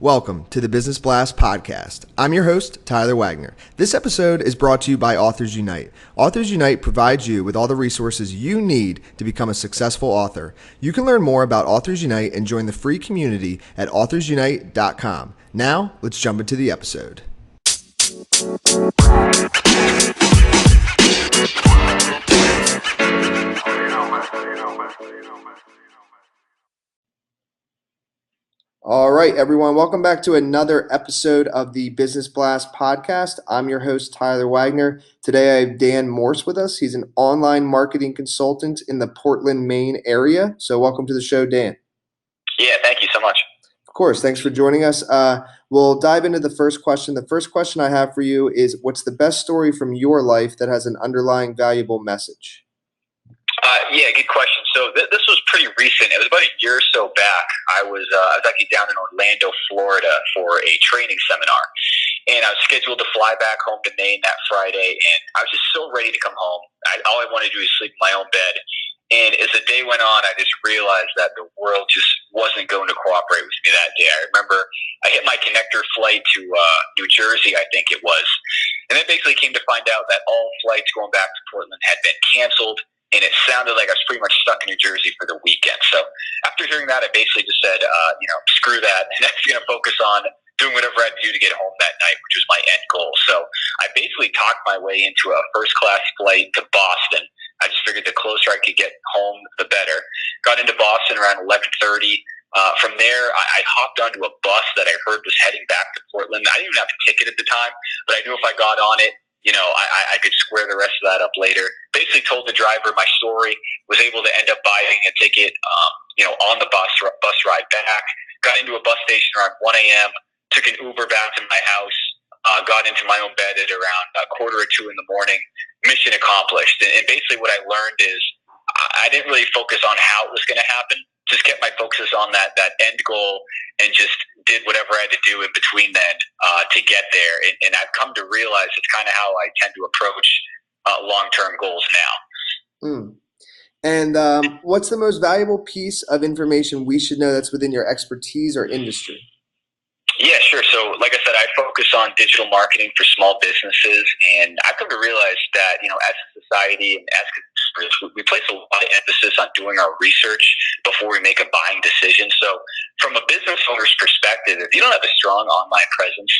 Welcome to the Business Blast podcast. I'm your host, Tyler Wagner. This episode is brought to you by Authors Unite. Authors Unite provides you with all the resources you need to become a successful author. You can learn more about Authors Unite and join the free community at authorsunite.com. Now, let's jump into the episode. All right, everyone. Welcome back to another episode of the Business Blast podcast. I'm your host, Tyler Wagner. Today, I have Dan Morse with us. He's an online marketing consultant in the Portland, Maine area. So welcome to the show, Dan. Yeah, thank you so much. Of course. Thanks for joining us. We'll dive into the first question. The first question I have for you is, what's the best story from your life that has an underlying valuable message? Yeah, good question. So this was pretty recent. It was about a year or so back. I was actually down in Orlando, Florida for a training seminar. And I was scheduled to fly back home to Maine that Friday. And I was just so ready to come home. All I wanted to do was sleep in my own bed. And as the day went on, I just realized that the world just wasn't going to cooperate with me that day. I remember I hit my connector flight to New Jersey, I think it was. And then basically came to find out that all flights going back to Portland had been canceled. And it sounded like I was pretty much stuck in New Jersey for the weekend. So after hearing that, I basically just said, screw that. And I was going to focus on doing whatever I had to do to get home that night, which was my end goal. So I basically talked my way into a first-class flight to Boston. I just figured the closer I could get home, the better. Got into Boston around 11:30. From there, I hopped onto a bus that I heard was heading back to Portland. I didn't even have a ticket at the time, but I knew if I got on it, I could square the rest of that up later. Basically told the driver my story, was able to end up buying a ticket, on the bus ride back. Got into a bus station around 1 a.m., took an Uber back to my house, got into my own bed at around 1:45 in the morning. Mission accomplished. And basically what I learned is I didn't really focus on how it was going to happen. Just kept my focus on that end goal and just did whatever I had to do in between then to get there. And I've come to realize it's kind of how I tend to approach long-term goals now. And what's the most valuable piece of information we should know that's within your expertise or industry? Yeah, sure. So like I said, I focus on digital marketing for small businesses, and I've come to realize that, as a society and as consumers, we place a lot of emphasis on doing our research before we make a buying decision. So from a business owner's perspective, if you don't have a strong online presence,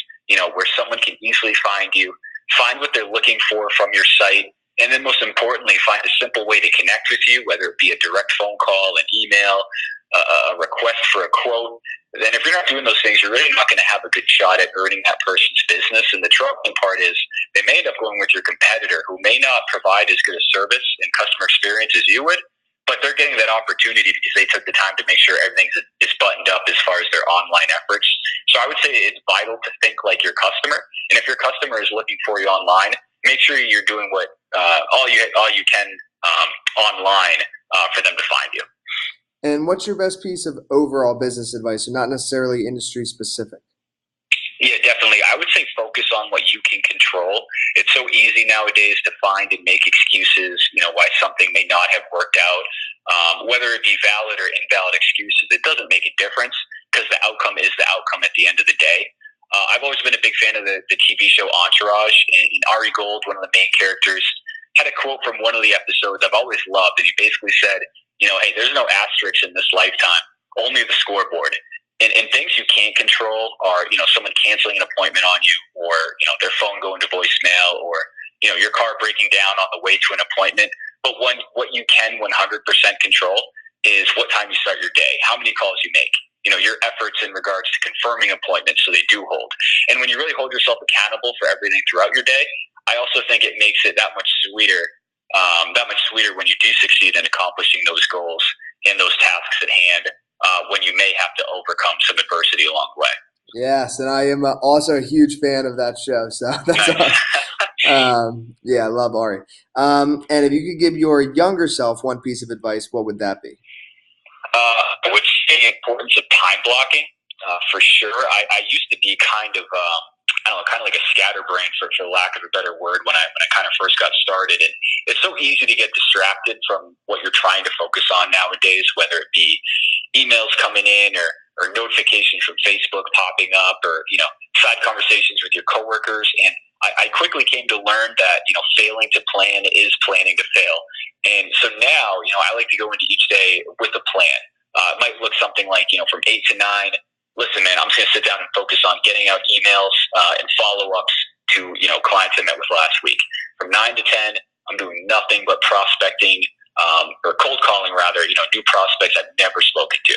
where someone can easily find you, find what they're looking for from your site, and then most importantly, find a simple way to connect with you, whether it be a direct phone call, an email, a request for a quote, then if you're not doing those things, you're really not going to have a good shot at earning that person's business. And the troubling part is they may end up going with your competitor who may not provide as good a service and customer experience as you would, but they're getting that opportunity because they took the time to make sure everything is buttoned up as far as their online efforts. So I would say it's vital to think like your customer. And if your customer is looking for you online, make sure you're doing what all you can online for them to find you. And what's your best piece of overall business advice, so not necessarily industry specific? Yeah, definitely. I would say focus on what you can control. It's so easy nowadays to find and make excuses, why something may not have worked out. Whether it be valid or invalid excuses, it doesn't make a difference because the outcome is the outcome at the end of the day. I've always been a big fan of the TV show Entourage, and Ari Gold, one of the main characters, had a quote from one of the episodes I've always loved, and he basically said, hey, there's no asterisks in this lifetime, only the scoreboard. And things you can't control are, someone canceling an appointment on you, or, their phone going to voicemail, or, your car breaking down on the way to an appointment. But what you can 100% control is what time you start your day, how many calls you make, your efforts in regards to confirming appointments so they do hold. And when you really hold yourself accountable for everything throughout your day, I also think it makes it that much sweeter when you do succeed in accomplishing those goals and those tasks at hand when you may have to overcome some adversity along the way. Yes, and I am also a huge fan of that show. So that's awesome. I love Ari. And if you could give your younger self one piece of advice, what would that be? I would say the importance of time blocking for sure. I used to be kind of like a scatterbrain for lack of a better word when I kind of first got started. And it's so easy to get distracted from what you're trying to focus on nowadays, whether it be emails coming in or or notifications from Facebook popping up, or side conversations with your coworkers. And I quickly came to learn that failing to plan is planning to fail. And so now I like to go into each day with a plan. It might look something like from 8 to 9. Listen, man, I'm just going to sit down and focus on getting out emails and follow-ups to clients I met with last week. From 9 to 10, I'm doing nothing but prospecting, or cold calling rather, new prospects I've never spoken to.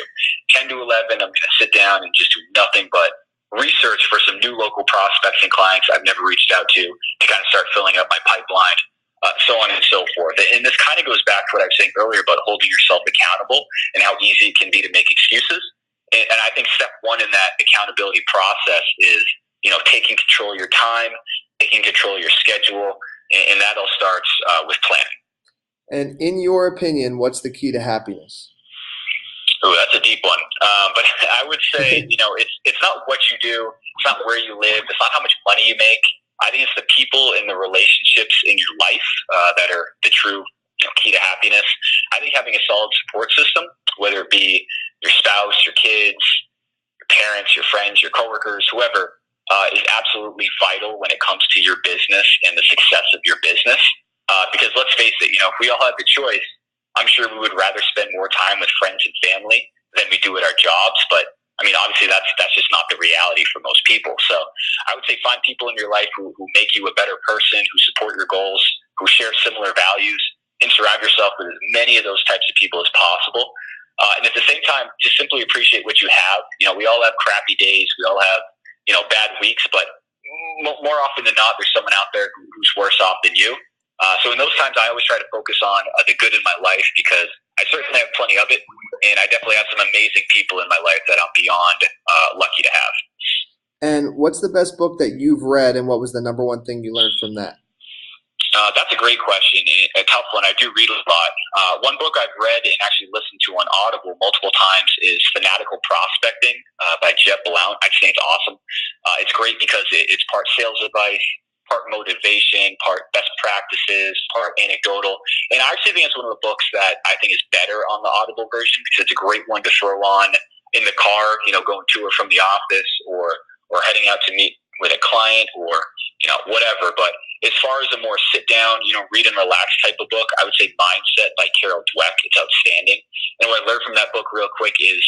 10 to 11, I'm going to sit down and just do nothing but research for some new local prospects and clients I've never reached out to kind of start filling up my pipeline, so on and so forth. And this kind of goes back to what I was saying earlier about holding yourself accountable and how easy it can be to make excuses. And I think step one in that accountability process is, taking control of your time, taking control of your schedule, and that all starts with planning. And in your opinion, what's the key to happiness? Oh, that's a deep one. But I would say, it's not what you do. It's not where you live. It's not how much money you make. I think it's the people and the relationships in your life that are the true key to happiness. I think having a solid support system, whether it be your spouse, your kids, your parents, your friends, your coworkers, whoever, is absolutely vital when it comes to your business and the success of your business. Because let's face it, if we all had the choice, I'm sure we would rather spend more time with friends and family than we do at our jobs. But obviously that's just not the reality for most people. So I would say find people in your life who make you a better person, who support your goals, who share similar values, and surround yourself with as many of those types of people as possible. And at the same time, just simply appreciate what you have. We all have crappy days. We all have, bad weeks, but more often than not, there's someone out there who's worse off than you. So in those times, I always try to focus on the good in my life, because I certainly have plenty of it, and I definitely have some amazing people in my life that I'm beyond lucky to have. And what's the best book that you've read, and what was the number one thing you learned from that? That's a great question, a tough one. I do read a lot. One book I've read and actually listened to on Audible multiple times is Fanatical Prospecting by Jeb Blount. I think it's awesome. It's great because it's part sales advice, part motivation, part best practices, part anecdotal. And I actually think it's one of the books that I think is better on the Audible version, because it's a great one to throw on in the car, going to or from the office, or heading out to meet with a client, or whatever. But as far as a more sit down, read and relax type of book, I would say Mindset by Carol Dweck. It's outstanding. And what I learned from that book real quick is,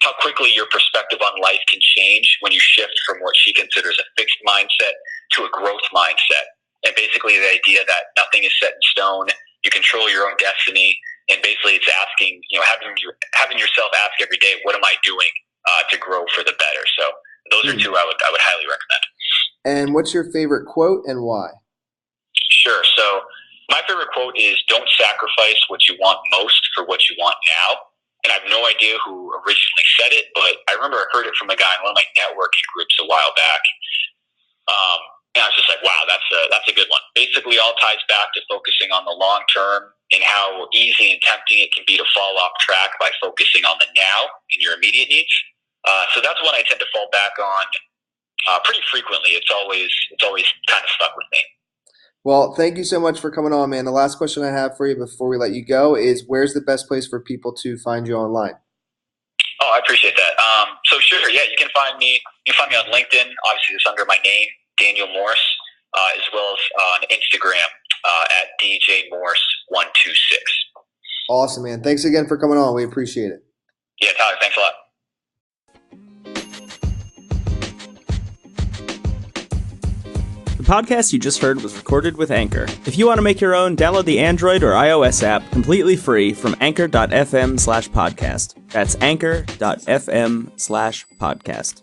how quickly your perspective on life can change when you shift from what she considers a fixed mindset to a growth mindset. And basically the idea that nothing is set in stone, you control your own destiny. And basically it's asking, having yourself ask every day, what am I doing to grow for the better? So those are two I would highly recommend. And what's your favorite quote and why? Sure. So my favorite quote is, don't sacrifice what you want most for what you want now. And I have no idea who originally said it, but I remember I heard it from a guy in one of my networking groups a while back. And I was just like, wow, that's a good one. Basically all ties back to focusing on the long term and how easy and tempting it can be to fall off track by focusing on the now and your immediate needs. So that's one I tend to fall back on pretty frequently. It's always kind of stuck with me. Well, thank you so much for coming on, man. The last question I have for you before we let you go is, where's the best place for people to find you online? Oh, I appreciate that. So sure, yeah, you can find me on LinkedIn. Obviously, it's under my name, Daniel Morse, as well as on Instagram at DJMorse126. Awesome, man. Thanks again for coming on. We appreciate it. Yeah, Tyler, thanks a lot. The podcast you just heard was recorded with Anchor. If you want to make your own, download the Android or iOS app completely free from anchor.fm/podcast. That's anchor.fm/podcast.